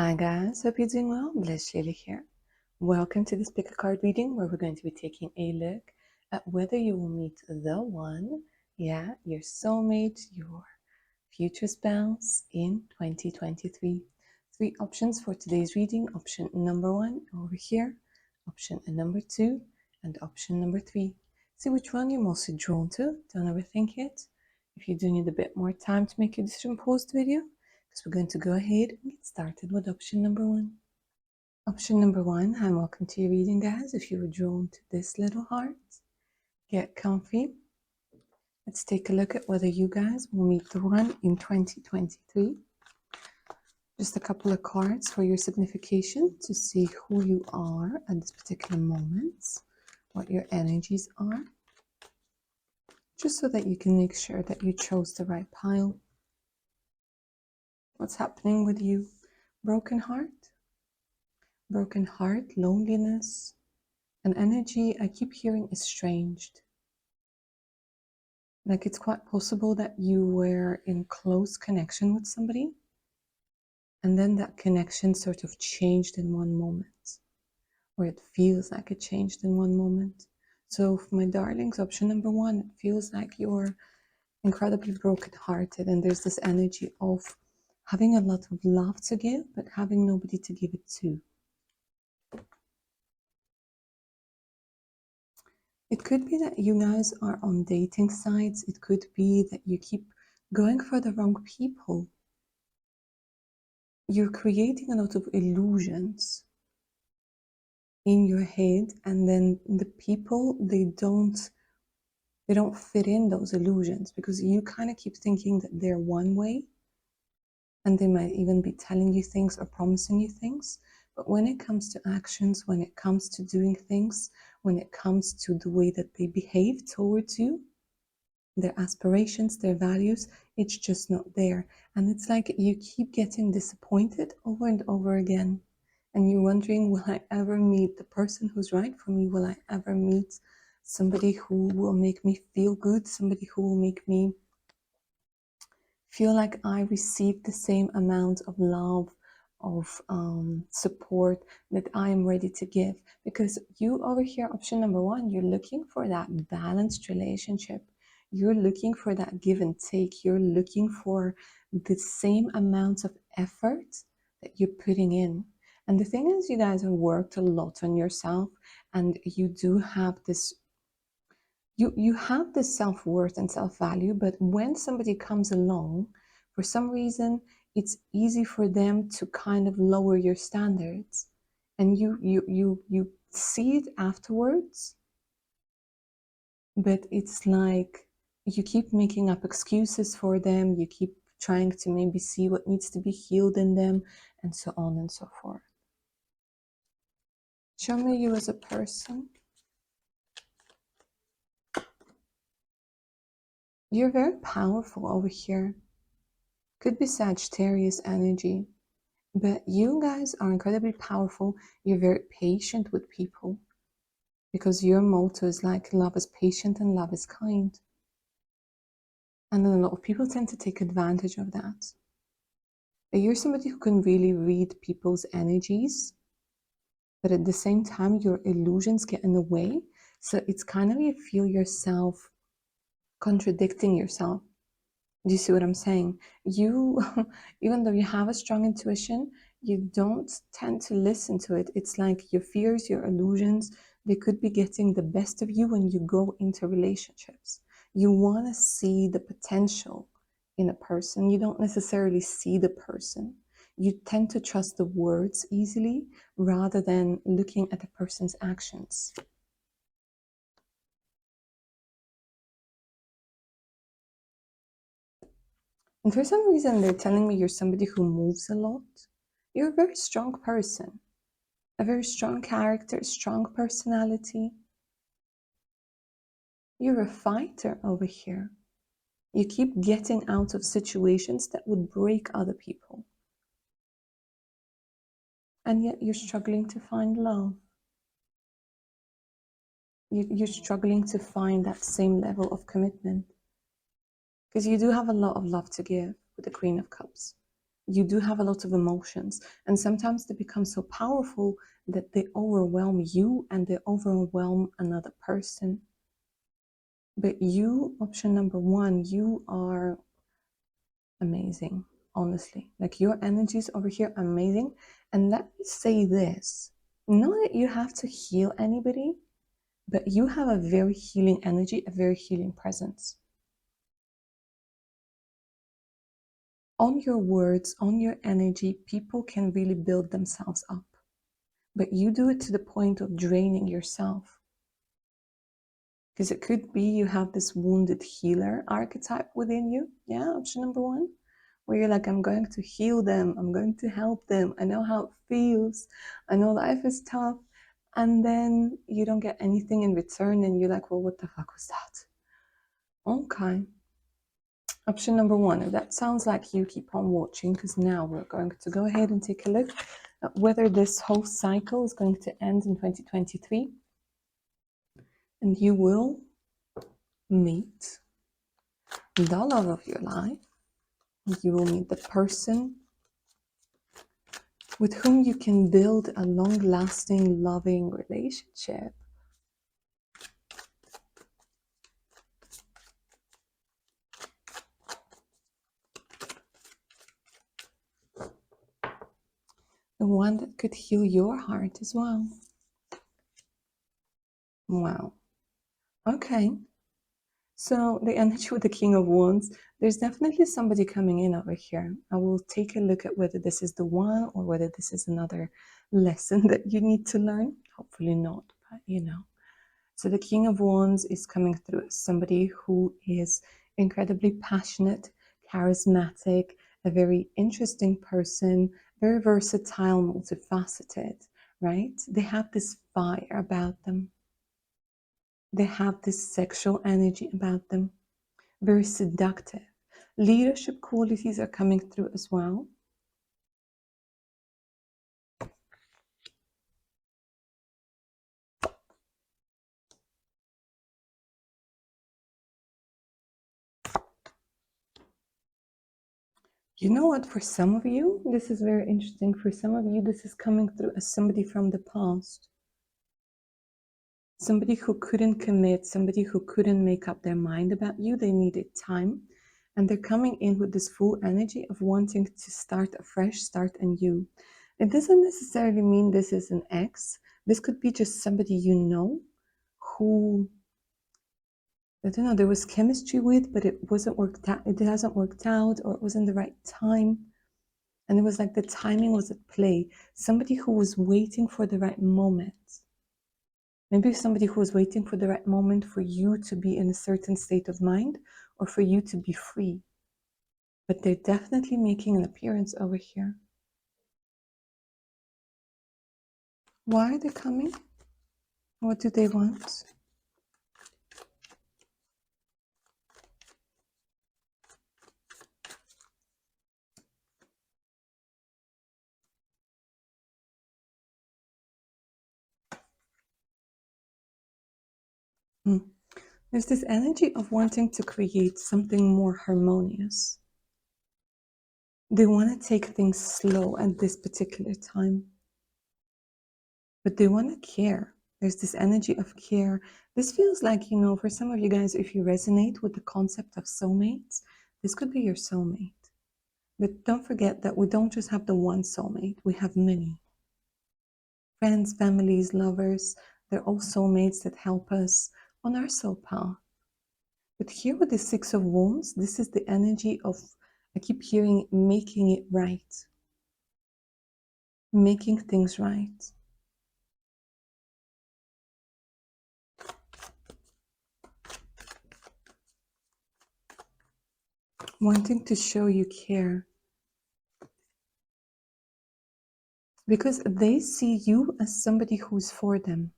Hi guys, hope you're doing well. Bliss Shaley here. Welcome to this pick a card reading where we're going to be taking a look at whether you will meet the one, your soulmate, your future spouse in 2023. Three options for today's reading. Option number one over here, option number two, and option number three. See which one you're mostly drawn to. Don't overthink it. If you do need a bit more time to make your decision, pause the video because we're going to go ahead and get started with option number one. Option number one, hi, welcome to your reading, guys. If you were drawn to this little heart, get comfy. Let's take a look at whether you guys will meet the one in 2023. Just a couple of cards for your signification to see who you are at this particular moment, what your energies are, just so that you can make sure that you chose the right pile. What's happening with you? Broken heart, loneliness, an energy I keep hearing estranged. Like it's quite possible that you were in close connection with somebody, and then that connection sort of changed in one moment, or it feels like it changed in one moment. So for my darlings, option number one, it feels like you're incredibly broken-hearted, and there's this energy of having a lot of love to give, but having nobody to give it to. It could be that you guys are on dating sites. It could be that you keep going for the wrong people. You're creating a lot of illusions in your head, and then the people, they don't fit in those illusions because you kind of keep thinking that they're one way, and they might even be telling you things or promising you things. But when it comes to actions, when it comes to doing things, when it comes to the way that they behave towards you, their aspirations, their values, it's just not there. And it's like you keep getting disappointed over and over again. And you're wondering, will I ever meet the person who's right for me? Will I ever meet somebody who will make me feel good? Somebody who will make me feel like I received the same amount of love, of support that I am ready to give. Because you over here, option number one, you're looking for that balanced relationship. You're looking for that give and take. You're looking for the same amount of effort that you're putting in. And the thing is, you guys have worked a lot on yourself, and you do have this you have this self-worth and self-value, but when somebody comes along, for some reason, it's easy for them to kind of lower your standards, and you see it afterwards, but it's like you keep making up excuses for them, you keep trying to maybe see what needs to be healed in them, and so on and so forth. Show me you as a person. You're very powerful over here. Could be Sagittarius energy, but you guys are incredibly powerful. You're very patient with people because your motto is like love is patient and love is kind. And then a lot of people tend to take advantage of that. But you're somebody who can really read people's energies, but at the same time, your illusions get in the way. So it's kind of you feel yourself contradicting yourself. Do you see what I'm saying? You, even though you have a strong intuition, you don't tend to listen to it. It's like your fears, your illusions, they could be getting the best of you when you go into relationships. You want to see the potential in a person. You don't necessarily see the person. You tend to trust the words easily rather than looking at the person's actions. And for some reason, they're telling me you're somebody who moves a lot. You're a very strong person, a very strong character, strong personality. You're a fighter over here. You keep getting out of situations that would break other people. And yet you're struggling to find love. You're struggling to find that same level of commitment. Because you do have a lot of love to give with the Queen of Cups. you do have a lot of emotions, and sometimes they become so powerful that they overwhelm you and they overwhelm another person. But you, option number one, you are amazing, honestly. Like your energies over here are amazing. And let me say this, not that you have to heal anybody, but you have a very healing energy, a very healing presence. On your words, on your energy, people can really build themselves up. But you do it to the point of draining yourself. Because it could be you have this wounded healer archetype within you. Yeah, option number one, where you're like, I'm going to heal them, I'm going to help them, I know how it feels, I know life is tough. And then you don't get anything in return, and you're like, well, what the fuck was that? Okay. Option number one, if that sounds like you, keep on watching, because now we're going to go ahead and take a look at whether this whole cycle is going to end in 2023. And you will meet the love of your life. You will meet the person with whom you can build a long-lasting, loving relationship. The one that could heal your heart as well. Wow. Okay. So the energy with the King of Wands, there's definitely somebody coming in over here. I will take a look at whether this is the one or whether this is another lesson that you need to learn. Hopefully not, but you know. So the King of Wands is coming through as somebody who is incredibly passionate, charismatic, a very interesting person, very versatile, multifaceted, right? They have this fire about them. They have this sexual energy about them, very seductive. Leadership qualities are coming through as well. You know what? For some of you, this is very interesting. For some of you, this is coming through as somebody from the past. Somebody who couldn't commit, somebody who couldn't make up their mind about you. They needed time. And they're coming in with this full energy of wanting to start afresh, start anew. It doesn't necessarily mean this is an ex. This could be just somebody you know who, I don't know, there was chemistry with, but it wasn't worked out. It hasn't worked out, or it wasn't the right time. And it was like the timing was at play. Somebody who was waiting for the right moment. Maybe somebody who was waiting for the right moment for you to be in a certain state of mind or for you to be free. But they're definitely making an appearance over here. Why are they coming? What do they want? There's this energy of wanting to create something more harmonious. They want to take things slow at this particular time, but they want to care. There's this energy of care. This feels like, you know, for some of you guys, if you resonate with the concept of soulmates, this could be your soulmate. But don't forget that we don't just have the one soulmate, we have many. Friends, families, lovers, they're all soulmates that help us on our soul path. But here with the Six of Wands, this is the energy of, I keep hearing, making it right. Making things right. Wanting to show you care. Because they see you as somebody who's for them.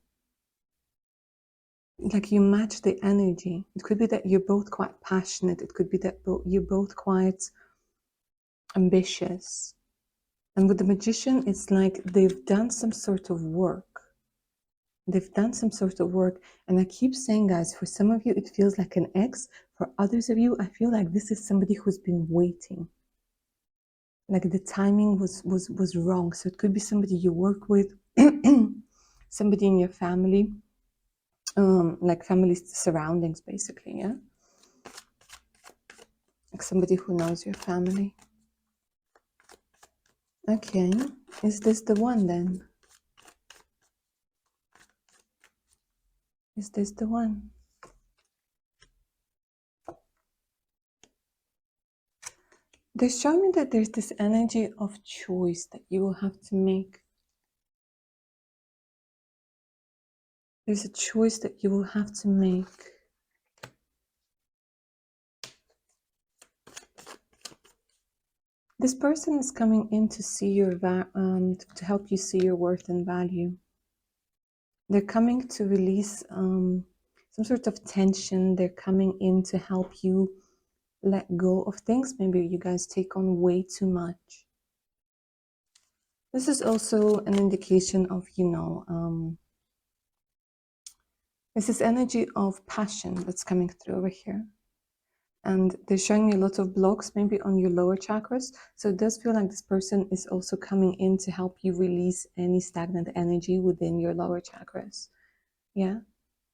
Like you match the energy. It could be that you're both quite passionate. It could be that you're both quite ambitious. And with the Magician, it's like they've done some sort of work. They've done some sort of work. And I keep saying, guys, for some of you, it feels like an ex. For others of you, I feel like this is somebody who's been waiting. like the timing was wrong. So it could be somebody you work with, somebody in your family, like family surroundings, basically, yeah? Like somebody who knows your family. Okay, is this the one then? Is this the one? They show me that there's this energy of choice that you will have to make. There's a choice that you will have to make. This person is coming in to see your to help you see your worth and value. They're coming to release some sort of tension. They're coming in to help you let go of things. Maybe you guys take on way too much. This is also an indication of, this is energy of passion that's coming through over here. And they're showing me a lot of blocks, maybe on your lower chakras. So it does feel like this person is also coming in to help you release any stagnant energy within your lower chakras. Yeah.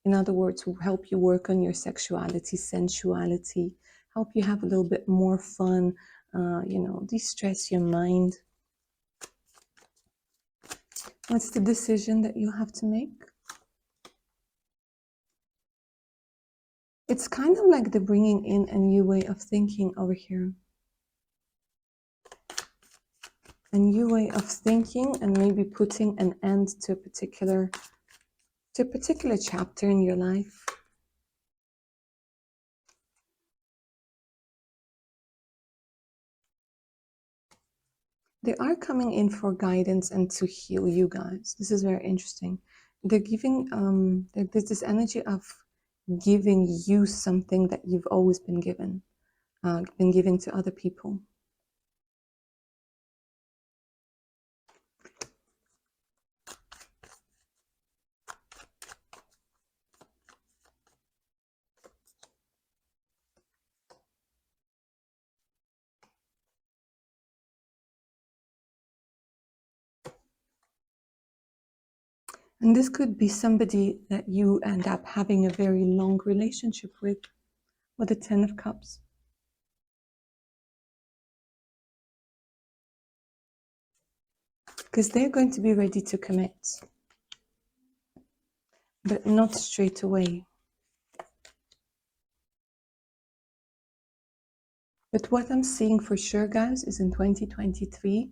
In other words, to help you work on your sexuality, sensuality, help you have a little bit more fun, de-stress your mind. What's the decision that you have to make? It's kind of like the bringing in a new way of thinking over here. A new way of thinking, and maybe putting an end to a particular chapter in your life. They are coming in for guidance and to heal you guys. This is very interesting. They're giving, there's this energy of giving you something that you've always been giving to other people. And this could be somebody that you end up having a very long relationship with the 10 of Cups. Because they're going to be ready to commit, but not straight away. But what I'm seeing for sure, guys, is in 2023,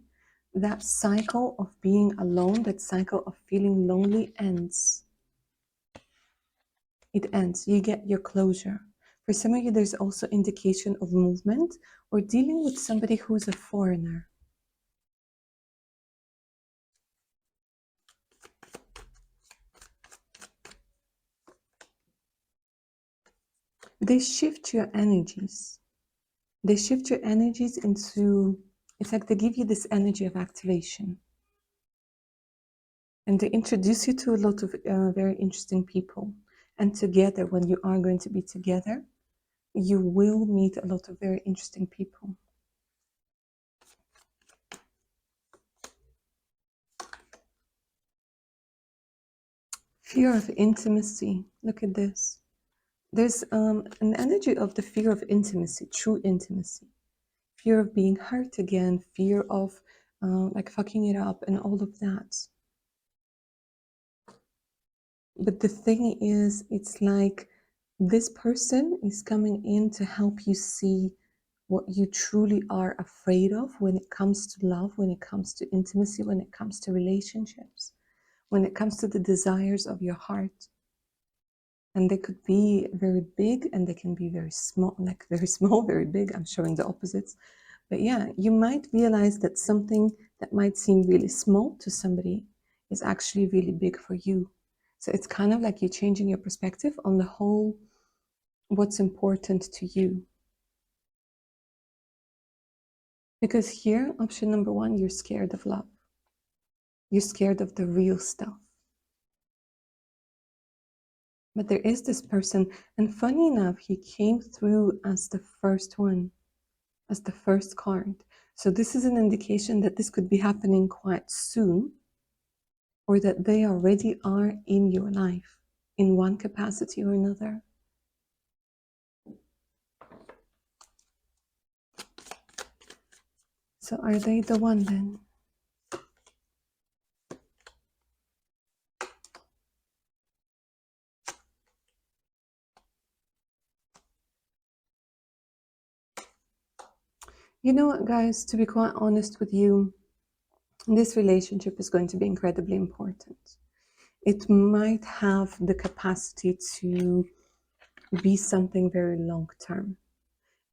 that cycle of being alone, that cycle of feeling lonely ends. It ends. You get your closure. For some of you, there's also indication of movement or dealing with somebody who's a foreigner. They shift your energies. They shift your energies into, it's like they give you this energy of activation. And they introduce you to a lot of very interesting people. And together, when you are going to be together, you will meet a lot of very interesting people. Fear of intimacy. Look at this. There's an energy of the fear of intimacy, true intimacy. Fear of being hurt again, fear of like fucking it up and all of that. But the thing is, it's like this person is coming in to help you see what you truly are afraid of when it comes to love, when it comes to intimacy, when it comes to relationships, when it comes to the desires of your heart. And they could be very big and they can be very small, like very small, very big. I'm showing the opposites. But yeah, you might realize that something that might seem really small to somebody is actually really big for you. So it's kind of like you're changing your perspective on the whole, what's important to you. Because here, option number one, you're scared of love. You're scared of the real stuff. But there is this person, and funny enough, he came through as the first one. as the first card. So this is an indication that this could be happening quite soon, or that they already are in your life in one capacity or another. So are they the one then? You know what, guys, to be quite honest with you, this relationship is going to be incredibly important. It might have the capacity to be something very long term.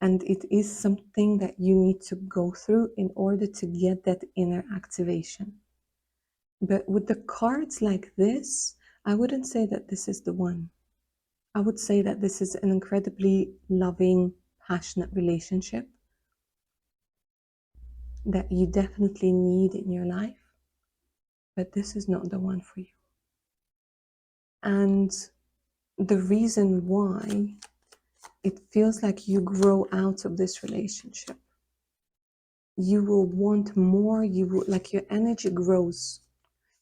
And it is something that you need to go through in order to get that inner activation. But with the cards like this, I wouldn't say that this is the one. I would say that this is an incredibly loving, passionate relationship that you definitely need in your life, but this is not the one for you. And the reason why it feels like you grow out of this relationship, you will want more, you will, like, your energy grows.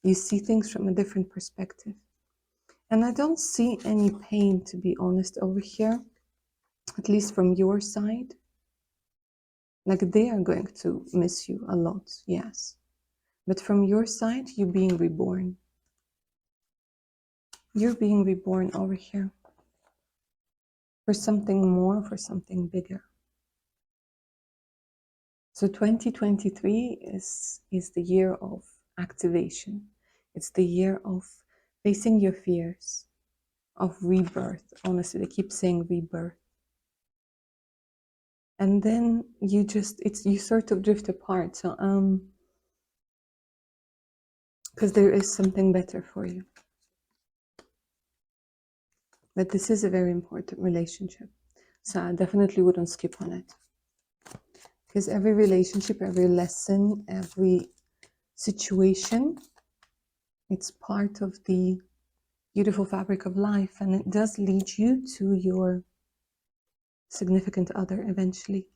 You see things from a different perspective. And I don't see any pain, to be honest, over here, at least from your side. Like, they are going to miss you a lot, yes. But from your side, you're being reborn. You're being reborn over here for something more, for something bigger. So 2023 is the year of activation. It's the year of facing your fears, of rebirth. Honestly, they keep saying rebirth. And then you sort of drift apart. So because there is something better for you. But this is a very important relationship. So I definitely wouldn't skip on it. Because every relationship, every lesson, every situation, it's part of the beautiful fabric of life, and it does lead you to your significant other eventually.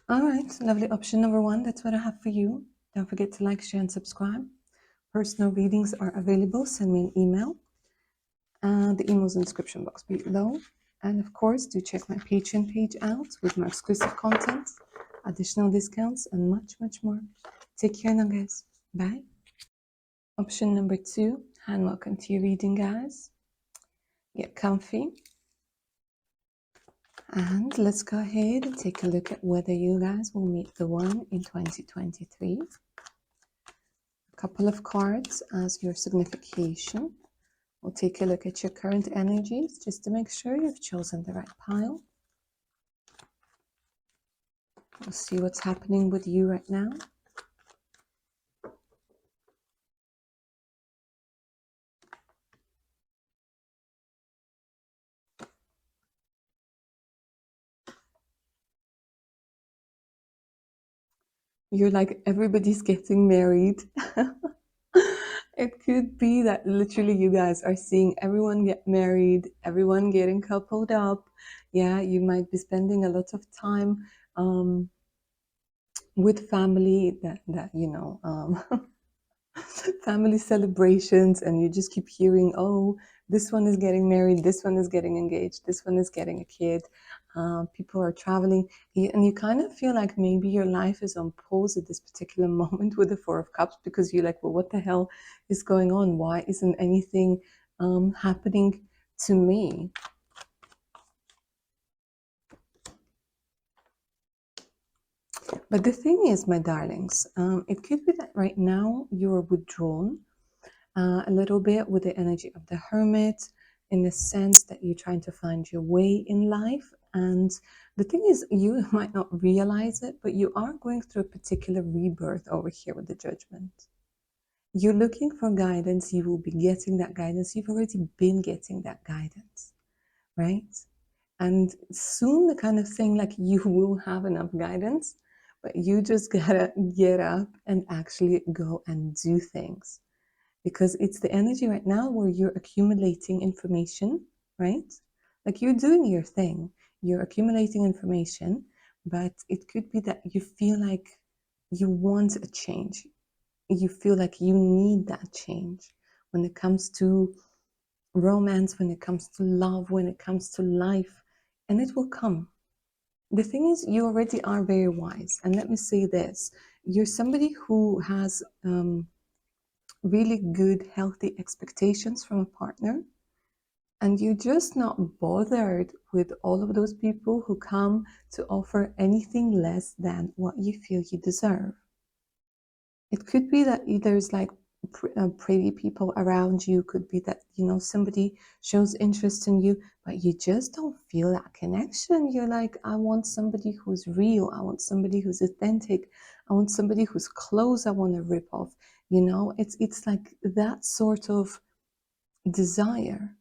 All right, lovely. Option number one, that's what I have for you. Don't forget to like, share, and subscribe. Personal readings are available. Send me an email. The email's in the description box below. And of course, do check my Patreon page out with more exclusive content, additional discounts, and much, much more. Take care now, guys. Bye. Option number two, and welcome to your reading, guys. Get comfy. And let's go ahead and take a look at whether you guys will meet the one in 2023. A couple of cards as your signification. We'll take a look at your current energies just to make sure you've chosen the right pile. We'll see what's happening with you right now. You're like, everybody's getting married. It could be that literally you guys are seeing everyone get married, everyone getting coupled up. Yeah, you might be spending a lot of time with family that you know, family celebrations, and you just keep hearing, oh, this one is getting married, this one is getting engaged, this one is getting a kid. People are traveling, and you kind of feel like maybe your life is on pause at this particular moment with the Four of Cups, because you're like, well, what the hell is going on? Why isn't anything happening to me? But the thing is, my darlings, it could be that right now you're withdrawn a little bit with the energy of the Hermit, in the sense that you're trying to find your way in life. And the thing is, you might not realize it, but you are going through a particular rebirth over here with the Judgment. You're looking for guidance. You will be getting that guidance. You've already been getting that guidance, right? And soon the kind of thing, like, you will have enough guidance, but you just gotta get up and actually go and do things. Because it's the energy right now where you're accumulating information, right? Like, you're doing your thing, you're accumulating information, but it could be that you feel like you want a change. You feel like you need that change when it comes to romance, when it comes to love, when it comes to life, and it will come. The thing is, you already are very wise. And let me say this, you're somebody who has really good, healthy expectations from a partner. And you're just not bothered with all of those people who come to offer anything less than what you feel you deserve. It could be that there's like pretty people around you, could be that, you know, somebody shows interest in you, but you just don't feel that connection. You're like, I want somebody who's real. I want somebody who's authentic. I want somebody whose clothes I want to rip off. You know, it's like that sort of desire.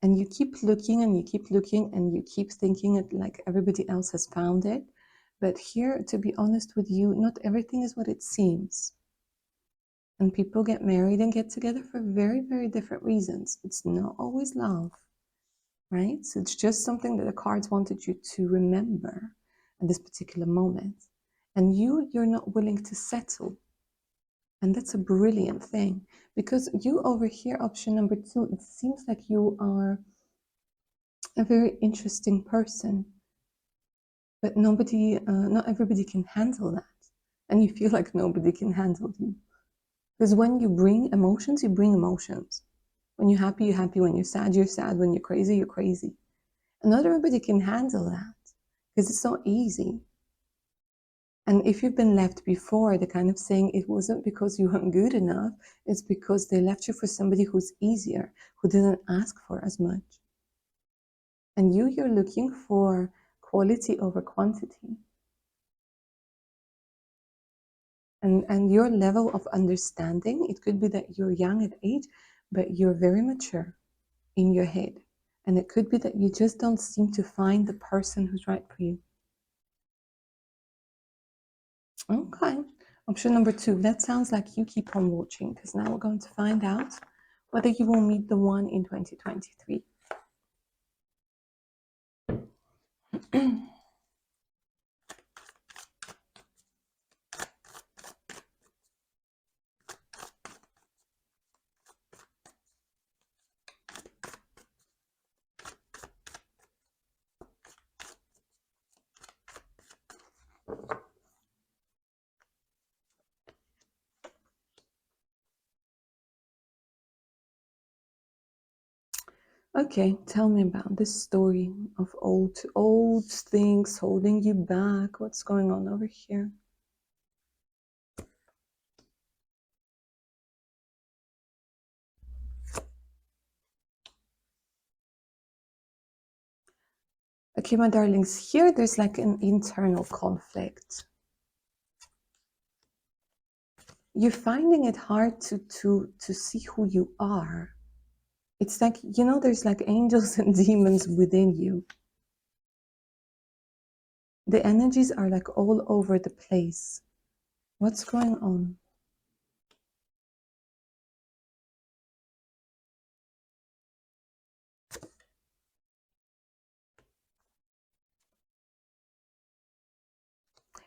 And you keep looking and you keep looking and you keep thinking it like everybody else has found it. But here, to be honest with you, not everything is what it seems. And people get married and get together for very, very different reasons. It's not always love, right? So it's just something that the cards wanted you to remember at this particular moment. And you're not willing to settle. And that's a brilliant thing, because you over here, option number 2, it seems like you are a very interesting person, but not everybody can handle that. And you feel like nobody can handle you. Because when you bring emotions, you bring emotions. When you're happy, you're happy. When you're sad, you're sad. When you're crazy, you're crazy. And not everybody can handle that because it's not easy. And if you've been left before, the kind of saying, it wasn't because you weren't good enough, it's because they left you for somebody who's easier, who didn't ask for as much. And you're looking for quality over quantity. And your level of understanding, it could be that you're young at age, but you're very mature in your head. And it could be that you just don't seem to find the person who's right for you. Okay. Option number 2, that sounds like you keep on watching, because now we're going to find out whether you will meet the one in 2023. Okay, tell me about this story of old things holding you back. What's going on over here? Okay, my darlings, here there's like an internal conflict. You're finding it hard to see who you are. It's like, you know, there's like angels and demons within you. The energies are like all over the place. What's going on?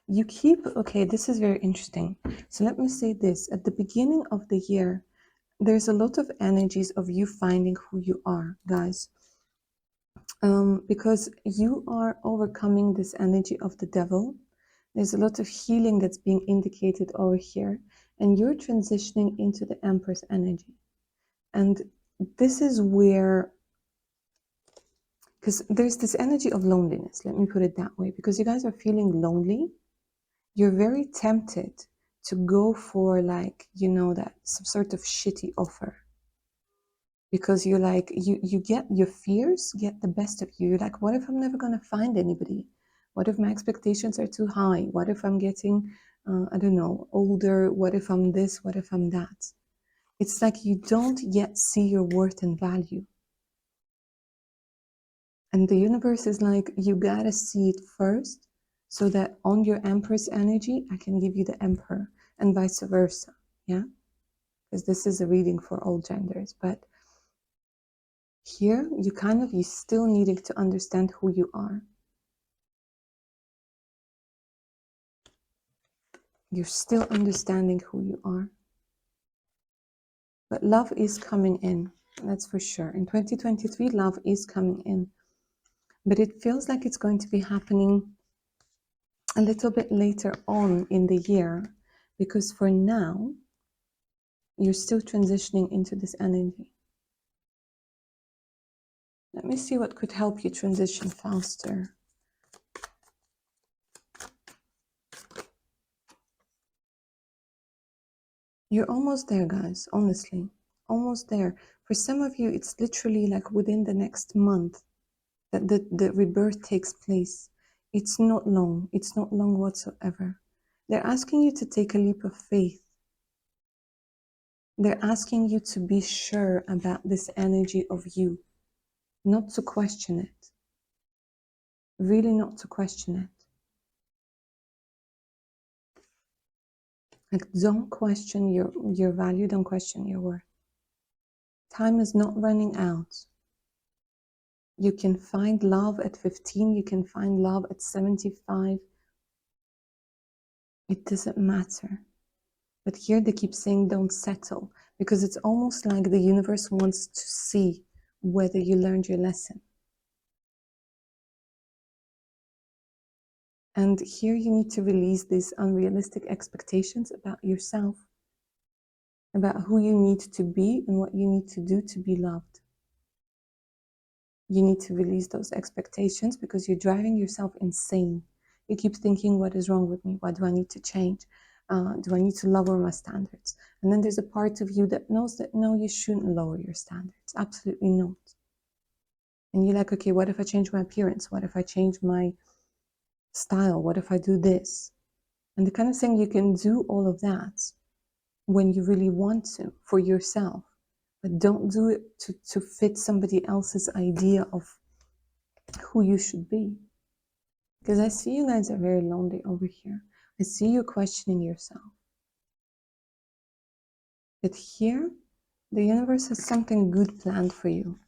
You keep, okay, this is very interesting. So let me say this. At the beginning of the year, there's a lot of energies of you finding who you are, guys. Because you are overcoming this energy of the devil. There's a lot of healing that's being indicated over here, and you're transitioning into the Empress energy. And this is where, because there's this energy of loneliness, let me put it that way, because you guys are feeling lonely. You're very tempted to go for, like, you know, that some sort of shitty offer, because you're like, you get your fears get the best of you. You're like, what if I'm never going to find anybody? What if my expectations are too high? What if I'm getting I don't know, older? What if I'm this? What if I'm that? It's like you don't yet see your worth and value. And the universe is like, you gotta see it first, so that on your Empress energy, I can give you the Emperor, and vice versa. Yeah? Because this is a reading for all genders. But here, you still needing to understand who you are. You're still understanding who you are. But love is coming in, that's for sure. In 2023, love is coming in. But it feels like it's going to be happening a little bit later on in the year, because for now, you're still transitioning into this energy. Let me see what could help you transition faster. You're almost there, guys, honestly. Almost there. For some of you, it's literally like within the next month that the rebirth takes place. It's not long. It's not long whatsoever. They're asking you to take a leap of faith. They're asking you to be sure about this energy of you, not to question it. Really not to question it. Like, don't question your value, don't question your worth. Time is not running out. You can find love at 15, you can find love at 75. It doesn't matter. But here they keep saying don't settle, because it's almost like the universe wants to see whether you learned your lesson. And here you need to release these unrealistic expectations about yourself, about who you need to be and what you need to do to be loved. You need to release those expectations because you're driving yourself insane. You keep thinking, what is wrong with me? What do I need to change? Do I need to lower my standards? And then there's a part of you that knows that no, you shouldn't lower your standards. Absolutely not. And you're like, okay, what if I change my appearance? What if I change my style? What if I do this? And the kind of thing, you can do all of that when you really want to for yourself, but don't do it to fit somebody else's idea of who you should be. Because I see you guys are very lonely over here. I see you questioning yourself. But here, the universe has something good planned for you.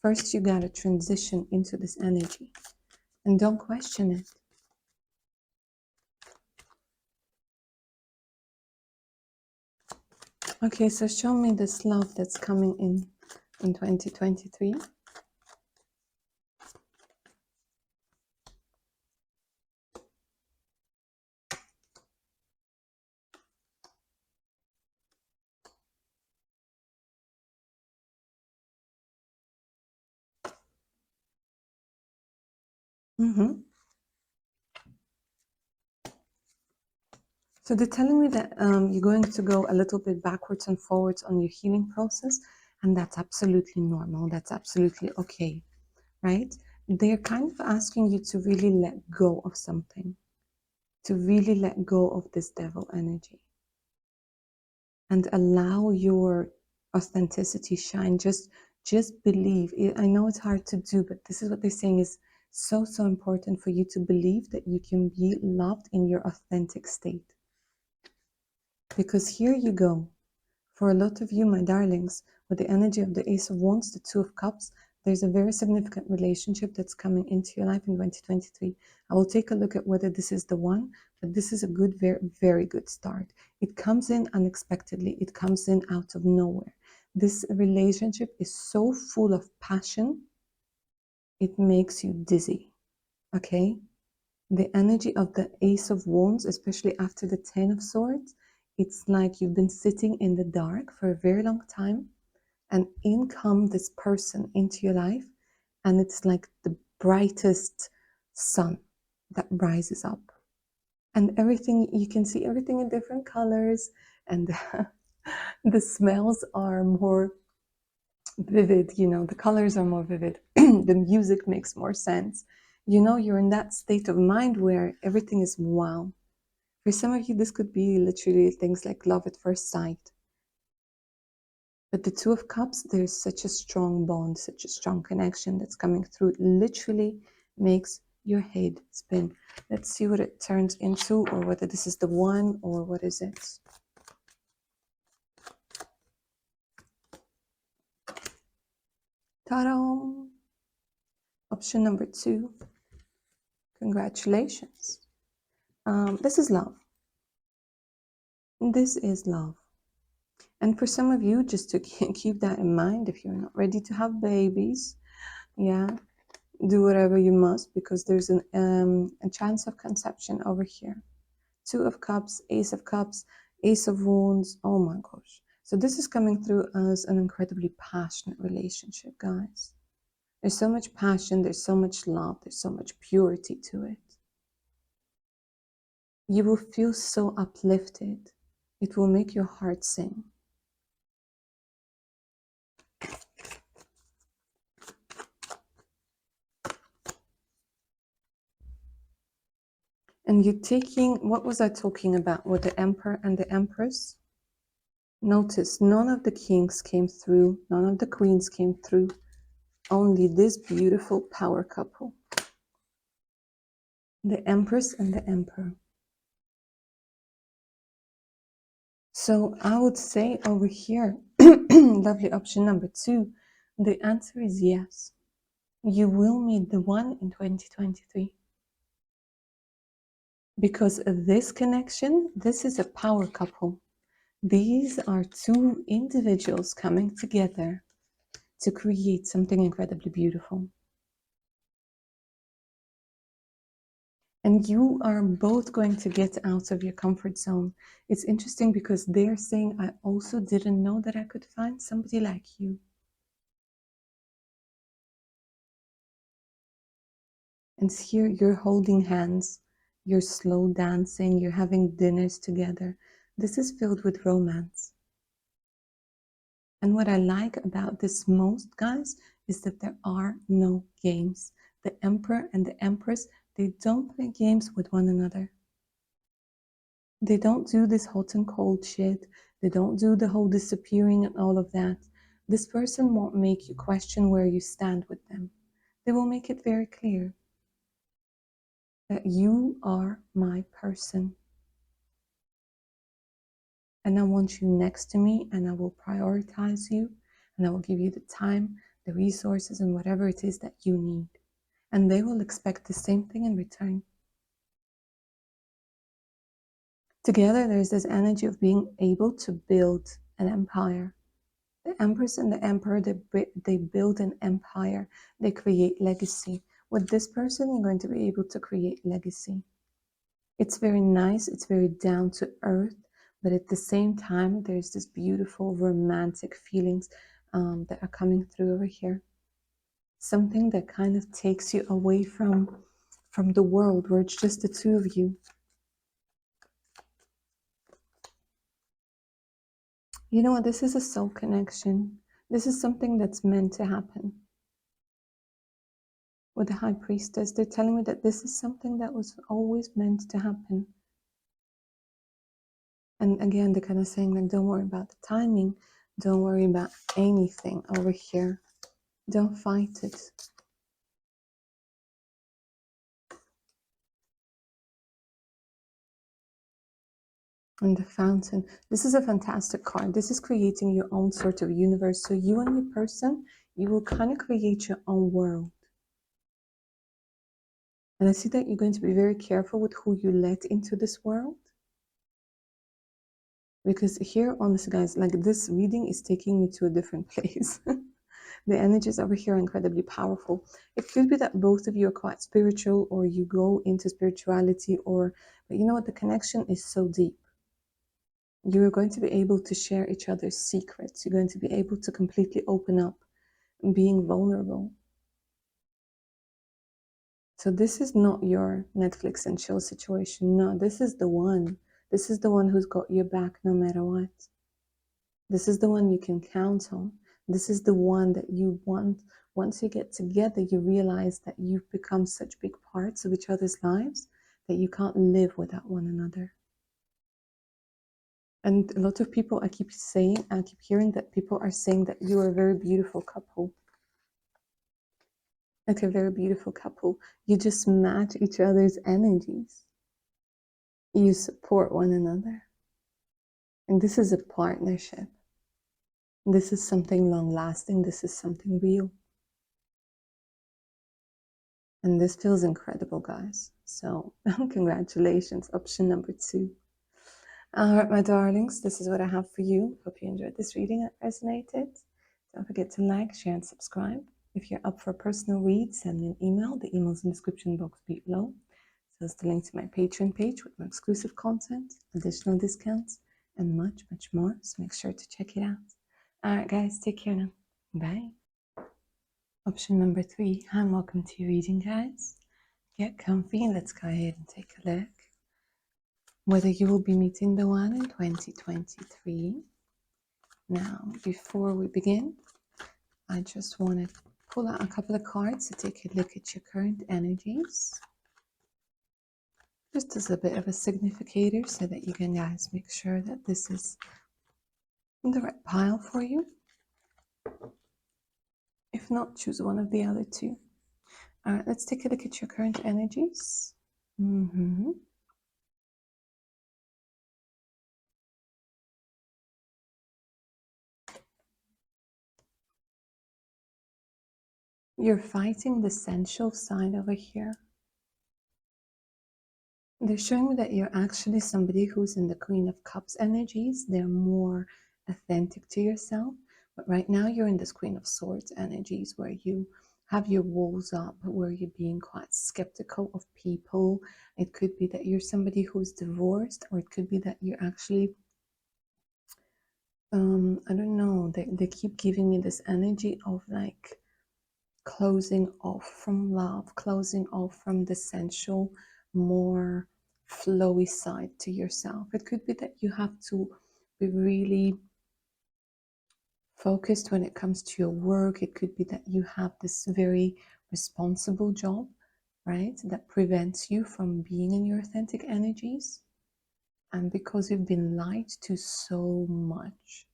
First, you gotta transition into this energy and don't question it. Okay, so show me this love that's coming in 2023. So they're telling me that you're going to go a little bit backwards and forwards on your healing process, and that's absolutely normal. That's absolutely okay, right? They're kind of asking you to really let go of something, to really let go of this devil energy and allow your authenticity shine. Just believe. I know it's hard to do, but this is what they're saying is so important for you to believe that you can be loved in your authentic state. Because here you go. For a lot of you, my darlings, with the energy of the Ace of Wands, the Two of Cups, there's a very significant relationship that's coming into your life in 2023. I will take a look at whether this is the one, but this is a good, very, very good start. It comes in unexpectedly. It comes in out of nowhere. This relationship is so full of passion, it makes you dizzy, okay? The energy of the Ace of Wands, especially after the Ten of Swords, it's like you've been sitting in the dark for a very long time, and in comes this person into your life, and it's like the brightest sun that rises up. And everything, you can see everything in different colors, and the smells are more vivid, the colors are more vivid, the music makes more sense. You're in that state of mind where everything is wow. For some of you, this could be literally things like love at first sight. But the Two of Cups, there's such a strong bond, such a strong connection that's coming through. It literally makes your head spin. Let's see what it turns into, or whether this is the one, or what is it? Ta-da! Option number 2. Congratulations. This is love. This is love. And for some of you, just to keep that in mind, if you're not ready to have babies, yeah, do whatever you must, because there's a chance of conception over here. Two of Cups, Ace of Cups, Ace of Wands. Oh my gosh. So this is coming through as an incredibly passionate relationship, guys. There's so much passion, there's so much love, there's so much purity to it. You will feel so uplifted. It will make your heart sing. And you're taking, what was I talking about with the Emperor and the Empress? Notice none of the kings came through, none of the queens came through, only this beautiful power couple. The Empress and the Emperor. So I would say over here, lovely option number 2, the answer is yes. You will meet the one in 2023. Because of this connection, this is a power couple. These are two individuals coming together to create something incredibly beautiful. And you are both going to get out of your comfort zone. It's interesting because they're saying, I also didn't know that I could find somebody like you. And here you're holding hands, you're slow dancing, you're having dinners together. This is filled with romance. And what I like about this most, guys, is that there are no games. The Emperor and the Empress, they don't play games with one another. They don't do this hot and cold shit. They don't do the whole disappearing and all of that. This person won't make you question where you stand with them. They will make it very clear that you are my person. And I want you next to me, and I will prioritize you, and I will give you the time, the resources, and whatever it is that you need. And they will expect the same thing in return. Together, there's this energy of being able to build an empire. The Empress and the Emperor, they build an empire. They create legacy. With this person, you're going to be able to create legacy. It's very nice. It's very down to earth. But at the same time, there's this beautiful romantic feelings that are coming through over here. Something that kind of takes you away from the world where it's just the two of you. You know what? This is a soul connection. This is something that's meant to happen. With the High Priestess, they're telling me that this is something that was always meant to happen. And again, they're kind of saying, like, don't worry about the timing. Don't worry about anything over here. Don't fight it. And the Fountain. This is a fantastic card. This is creating your own sort of universe. So you and your person, you will kind of create your own world. And I see that you're going to be very careful with who you let into this world. Because here, honestly, guys, like this reading is taking me to a different place. The energies over here are incredibly powerful. It could be that both of you are quite spiritual, or you go into spirituality, but you know what? The connection is so deep. You're going to be able to share each other's secrets. You're going to be able to completely open up and being vulnerable. So this is not your Netflix and chill situation. No, this is the one. This is the one who's got your back no matter what. This is the one you can count on. This is the one that you want. Once you get together, you realize that you've become such big parts of each other's lives that you can't live without one another. And a lot of people, I keep hearing that people are saying that you are a very beautiful couple. Like a very beautiful couple. You just match each other's energies. You support one another. And this is a partnership. This is something long lasting. This is something real. And this feels incredible, guys. So congratulations, option number 2. All right, my darlings, this is what I have for you. Hope you enjoyed this reading and resonated. Don't forget to like, share, and subscribe. If you're up for a personal read, send me an email. The email's in the description box below. So it's the link to my Patreon page with more exclusive content, additional discounts, and much, much more. So make sure to check it out. All right, guys, take care now. Bye. Option number 3. Hi, and welcome to your reading, guys. Get comfy. Let's go ahead and take a look. Whether you will be meeting the one in 2023. Now, before we begin, I just want to pull out a couple of cards to take a look at your current energies. Just as a bit of a significator so that you can guys make sure that this is in the right pile for you. If not, choose one of the other two. All right, let's take a look at your current energies. You're fighting the sensual side over here. They're showing me that you're actually somebody who's in the Queen of Cups energies. They're more authentic to yourself. But right now you're in this Queen of Swords energies where you have your walls up, where you're being quite skeptical of people. It could be that you're somebody who's divorced, or it could be that you're actually, I don't know, they keep giving me this energy of like closing off from love, closing off from the sensual, more flowy side to yourself. It could be that you have to be really focused when it comes to your work. It could be that you have this very responsible job, right, that prevents you from being in your authentic energies. And because you've been lied to so much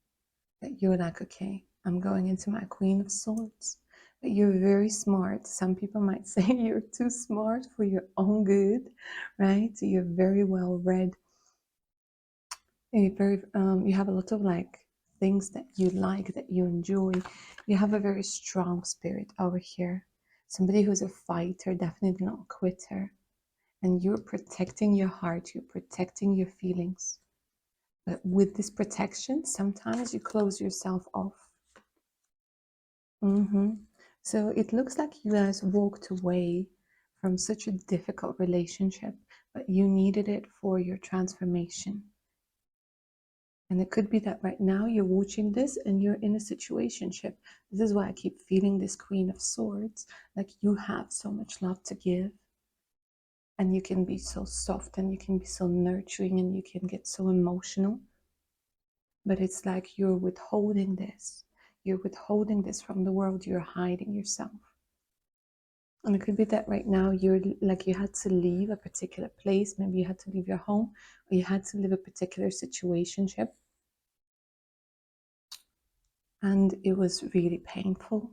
that you're like, okay, I'm going into my Queen of Swords. But you're very smart. Some people might say you're too smart for your own good, right? You're very well read. You have a lot of like things that you like, that you enjoy. You have a very strong spirit over here. Somebody who's a fighter, definitely not a quitter. And you're protecting your heart, you're protecting your feelings. But with this protection, sometimes you close yourself off. So it looks like you guys walked away from such a difficult relationship, but you needed it for your transformation. And it could be that right now you're watching this and you're in a situationship. This is why I keep feeling this Queen of Swords. Like you have so much love to give. And you can be so soft and you can be so nurturing and you can get so emotional. But it's like you're withholding this. You're withholding this from the world. You're hiding yourself. And it could be that right now you're like you had to leave a particular place. Maybe you had to leave your home, or you had to leave a particular situationship. And it was really painful.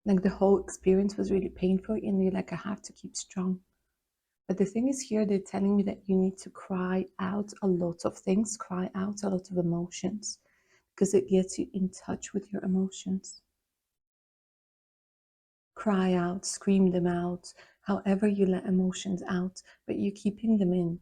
Like the whole experience was really painful, and you're like, I have to keep strong. But the thing is, here they're telling me that you need to cry out a lot of things, cry out a lot of emotions, because it gets you in touch with your emotions. Cry out, scream them out, however you let emotions out, but you're keeping them in.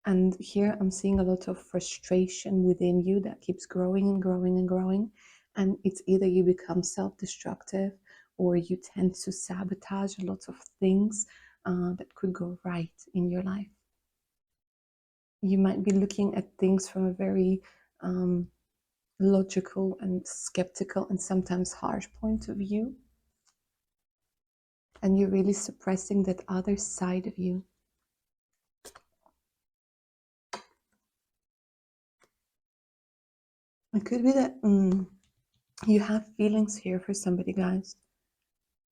And here I'm seeing a lot of frustration within you that keeps growing and growing and growing. And it's either you become self-destructive or you tend to sabotage a lot of things that could go right in your life. You might be looking at things from a very logical and skeptical and sometimes harsh point of view. And you're really suppressing that other side of you. It could be that you have feelings here for somebody, guys.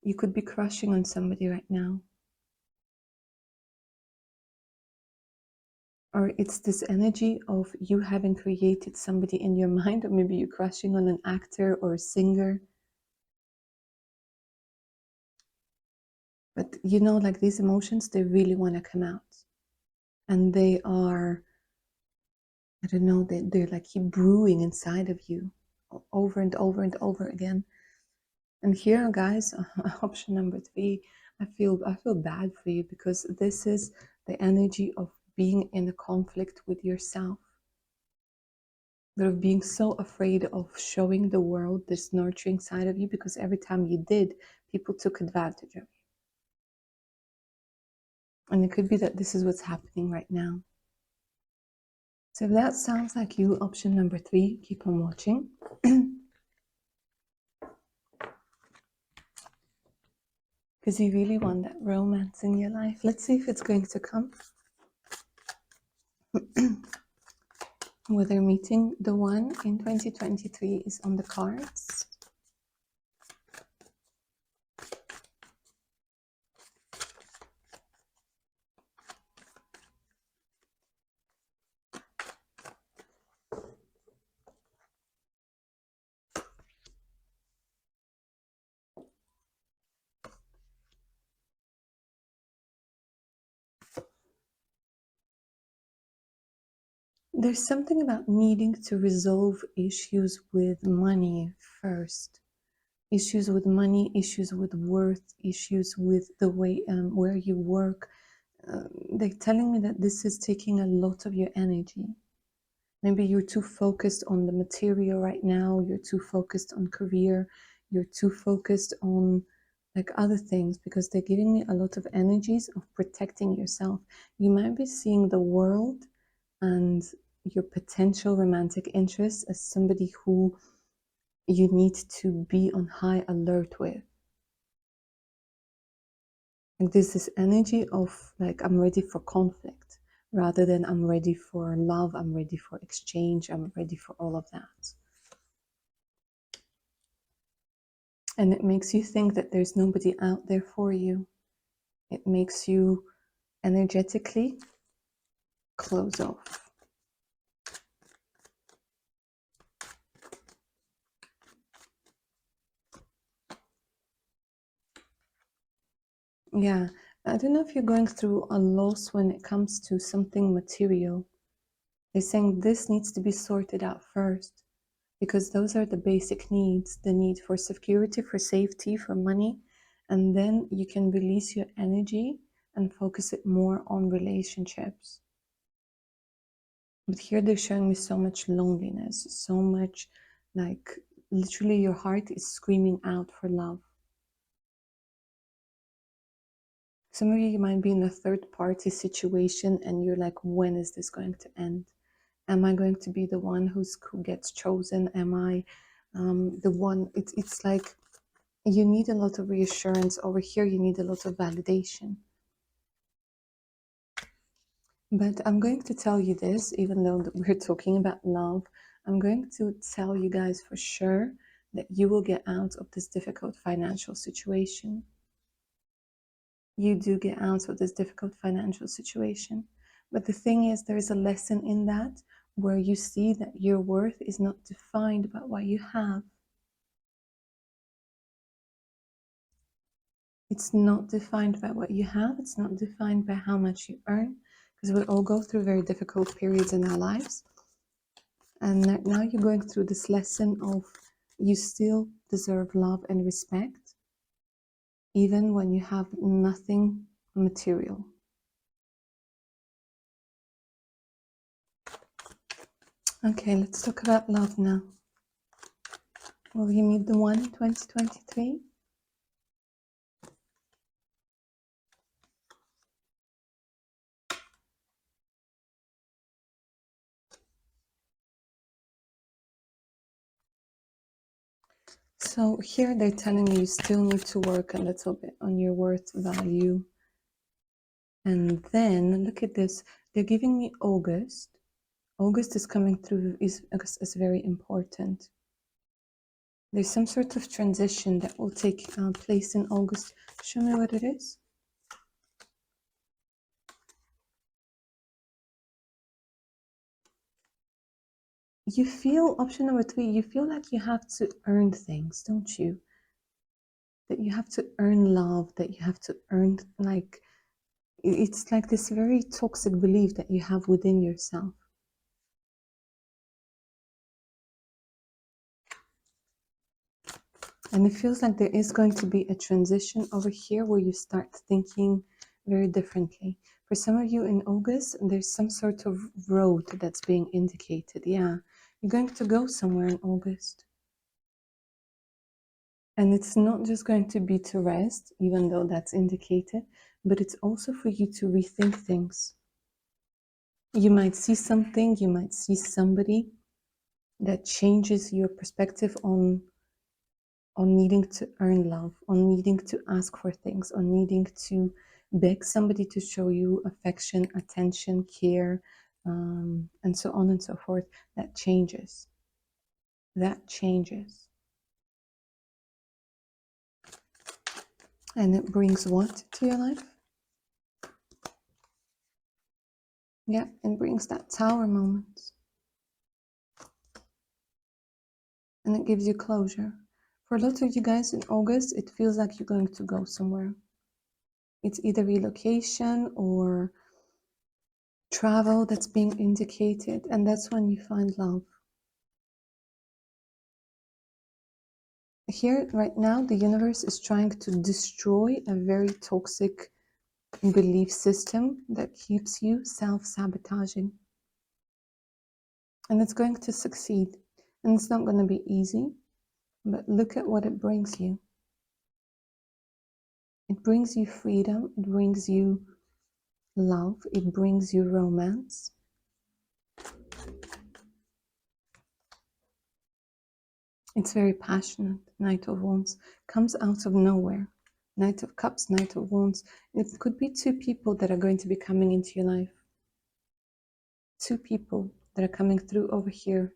You could be crushing on somebody right now. Or it's this energy of you having created somebody in your mind, or maybe you're crushing on an actor or a singer. But you know, like these emotions, they really want to come out. And they are, I don't know, they're like keep brewing inside of you over and over and over again. And here, guys, option number 3, I feel bad for you because this is the energy of being in a conflict with yourself, but of being so afraid of showing the world this nurturing side of you, because every time you did, people took advantage of you. And it could be that this is what's happening right now. So if that sounds like you, option number 3, keep on watching. Because you really want that romance in your life. Let's see if it's going to come. Whether meeting the one in 2023 is on the cards. There's something about needing to resolve issues with money first. Issues with money, issues with worth, issues with the way where you work. They're telling me that this is taking a lot of your energy. Maybe you're too focused on the material right now. You're too focused on career. You're too focused on like other things, because they're giving me a lot of energies of protecting yourself. You might be seeing the world and your potential romantic interest as somebody who you need to be on high alert with. Like there's this energy of like, I'm ready for conflict rather than I'm ready for love, I'm ready for exchange, I'm ready for all of that. And it makes you think that there's nobody out there for you. It makes you energetically close off. Yeah, I don't know if you're going through a loss when it comes to something material. They're saying this needs to be sorted out first, because those are the basic needs, the need for security, for safety, for money, and then you can release your energy and focus it more on relationships. But here they're showing me so much loneliness, so much like literally your heart is screaming out for love. Some of you might be in a third party situation and you're like, when is this going to end? Am I going to be the one who gets chosen? Am I the one? It's like you need a lot of reassurance. Over here, you need a lot of validation. But I'm going to tell you this, even though we're talking about love, I'm going to tell you guys for sure that you will get out of this difficult financial situation. You do get out of this difficult financial situation. But the thing is, there is a lesson in that where you see that your worth is not defined by what you have. It's not defined by what you have. It's not defined by how much you earn, because we all go through very difficult periods in our lives. And now you're going through this lesson of you still deserve love and respect, even when you have nothing material. Okay, let's talk about love now. Will you meet the one in 2023? So here they're telling you still need to work a little bit on your worth value. And then look at this. They're giving me August. August is coming through, is very important. There's some sort of transition that will take place in August. Show me what it is. You feel, option number 3, you feel like you have to earn things, don't you? That you have to earn love, that you have to earn, like, it's like this very toxic belief that you have within yourself. And it feels like there is going to be a transition over here where you start thinking very differently. For some of you in August, there's some sort of road that's being indicated. Yeah, you're going to go somewhere in August. And it's not just going to be to rest, even though that's indicated, but it's also for you to rethink things. You might see something, you might see somebody that changes your perspective on needing to earn love, on needing to ask for things, on needing to beg somebody to show you affection, attention, care, and so on and so forth. That changes. That changes. And it brings what to your life? Yeah, it brings that tower moment. And it gives you closure. For a lot of you guys in August, it feels like you're going to go somewhere. It's either relocation or travel that's being indicated, and that's when you find love. Here, right now, the universe is trying to destroy a very toxic belief system that keeps you self-sabotaging. And it's going to succeed. And it's not going to be easy, but look at what it brings you. It brings you freedom, it brings you love, it brings you romance. It's very passionate. Knight of Wands comes out of nowhere. Knight of Cups, Knight of Wands. It could be two people that are going to be coming into your life. Two people that are coming through over here.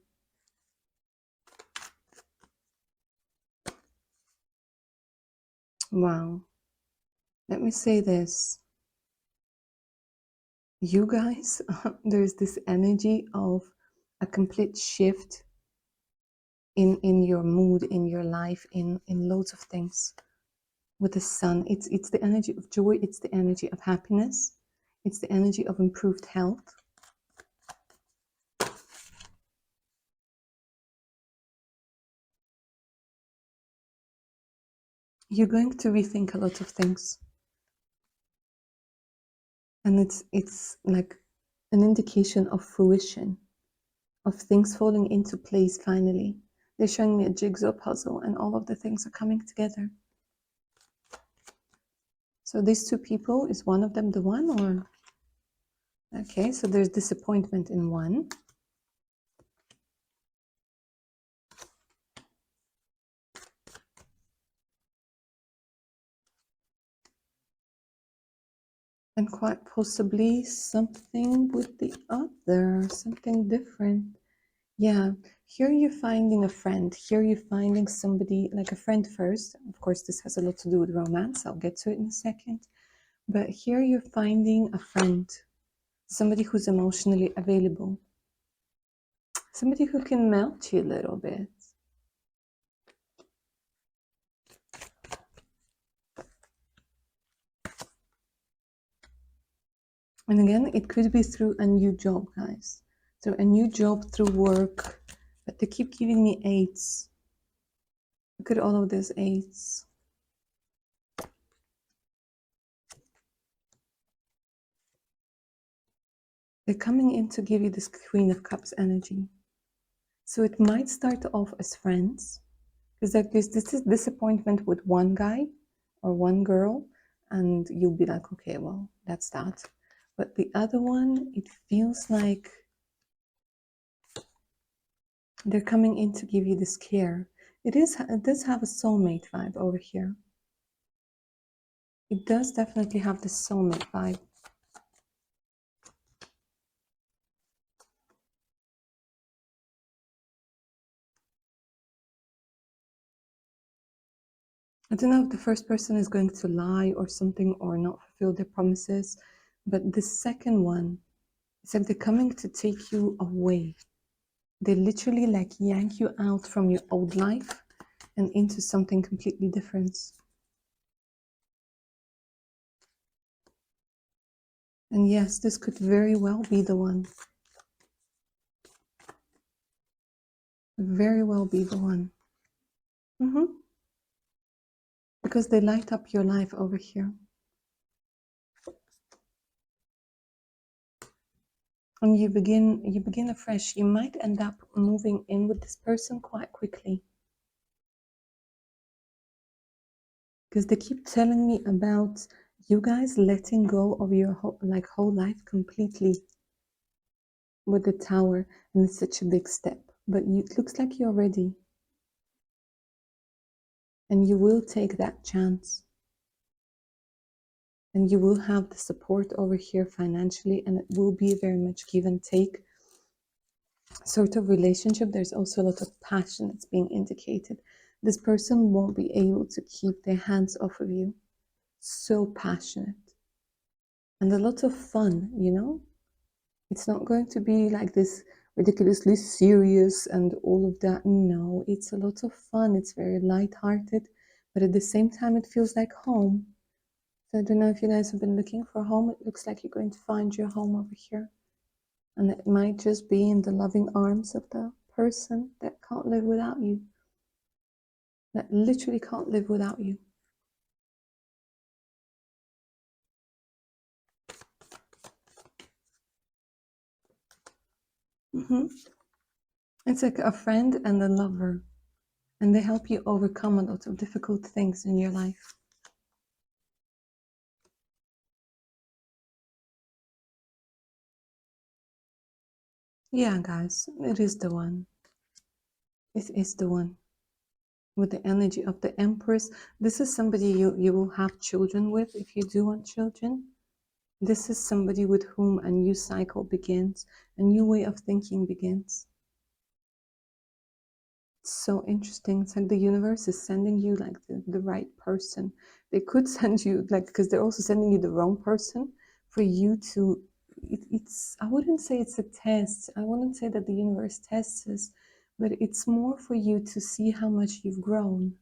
Wow. Let me say this. You guys, there's this energy of a complete shift in your mood, in your life, in loads of things. With the sun, it's the energy of joy, it's the energy of happiness, it's the energy of improved health. You're going to rethink a lot of things. And it's like an indication of fruition, of things falling into place finally. They're showing me a jigsaw puzzle and all of the things are coming together. So these two people, is one of them the one or? Okay, so there's disappointment in one. And quite possibly something with the other, something different. Yeah, here you're finding a friend. Here you're finding somebody, like a friend first. Of course, this has a lot to do with romance. I'll get to it in a second. But here you're finding a friend. Somebody who's emotionally available. Somebody who can melt you a little bit. And again, it could be through a new job, guys. Through a new job, through work. But they keep giving me eights. Look at all of these eights. They're coming in to give you this Queen of Cups energy. So it might start off as friends. Because like this is disappointment with one guy or one girl. And you'll be like, okay, well, that's that. But the other one, it feels like they're coming in to give you this care. It does have a soulmate vibe over here. It does definitely have the soulmate vibe. I don't know if the first person is going to lie or something or not fulfill their promises, but the second one, it's like they're coming to take you away. They literally like yank you out from your old life and into something completely different. And yes, this could very well be the one. Very well be the one. Because they light up your life over here. and you begin afresh. You might end up moving in with this person quite quickly, because they keep telling me about you guys letting go of your whole life completely with the Tower, and it's such a big step, but it looks like you're ready, and you will take that chance, and you will have the support over here financially, and it will be very much give and take sort of relationship. There's also a lot of passion that's being indicated. This person won't be able to keep their hands off of you. So passionate, and a lot of fun, you know? It's not going to be like this ridiculously serious and all of that. No, it's a lot of fun. It's very light-hearted, but at the same time, it feels like home. So I don't know if you guys have been looking for home. It looks like you're going to find your home over here. And it might just be in the loving arms of the person that can't live without you, that literally can't live without you. It's like a friend and a lover, and they help you overcome a lot of difficult things in your life. Yeah, guys, it is the one. It is the one. With the energy of the Empress, this is somebody you will have children with if you do want children. This is somebody with whom a new cycle begins, a new way of thinking begins. It's so interesting. It's like the universe is sending you like the right person. They could send you like, because they're also sending you the wrong person for you to, it's, I wouldn't say it's a test. I wouldn't say that the universe tests us, but it's more for you to see how much you've grown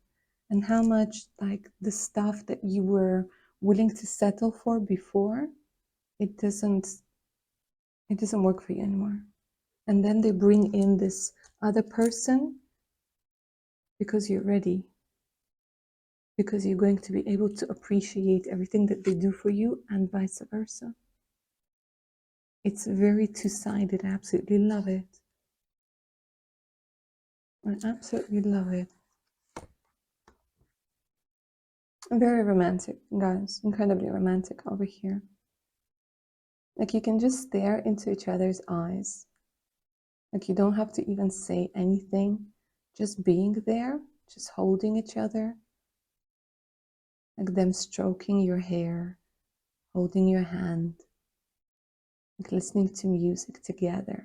and how much like the stuff that you were willing to settle for before, it doesn't work for you anymore. And then they bring in this other person because you're ready, because you're going to be able to appreciate everything that they do for you and vice versa. It's very two-sided. I absolutely love it. I absolutely love it. Very romantic, guys. Incredibly romantic over here. Like you can just stare into each other's eyes. Like you don't have to even say anything. Just being there, just holding each other. Like them stroking your hair, holding your hand, like listening to music together,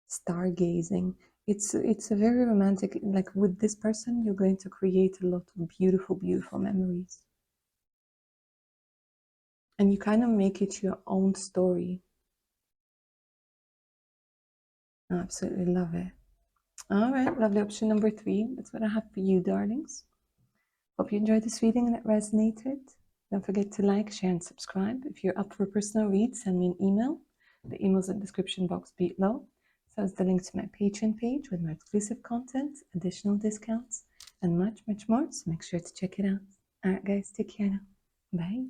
stargazing. It's a very romantic, like with this person, you're going to create a lot of beautiful, beautiful memories. And you kind of make it your own story. I absolutely love it. All right, lovely option number 3. That's what I have for you, darlings. Hope you enjoyed this reading and it resonated. Don't forget to like, share, and subscribe. If you're up for a personal read, send me an email. The email's in the description box below. So it's the link to my Patreon page with my exclusive content, additional discounts, and much, much more. So make sure to check it out. All right, guys, take care now. Bye.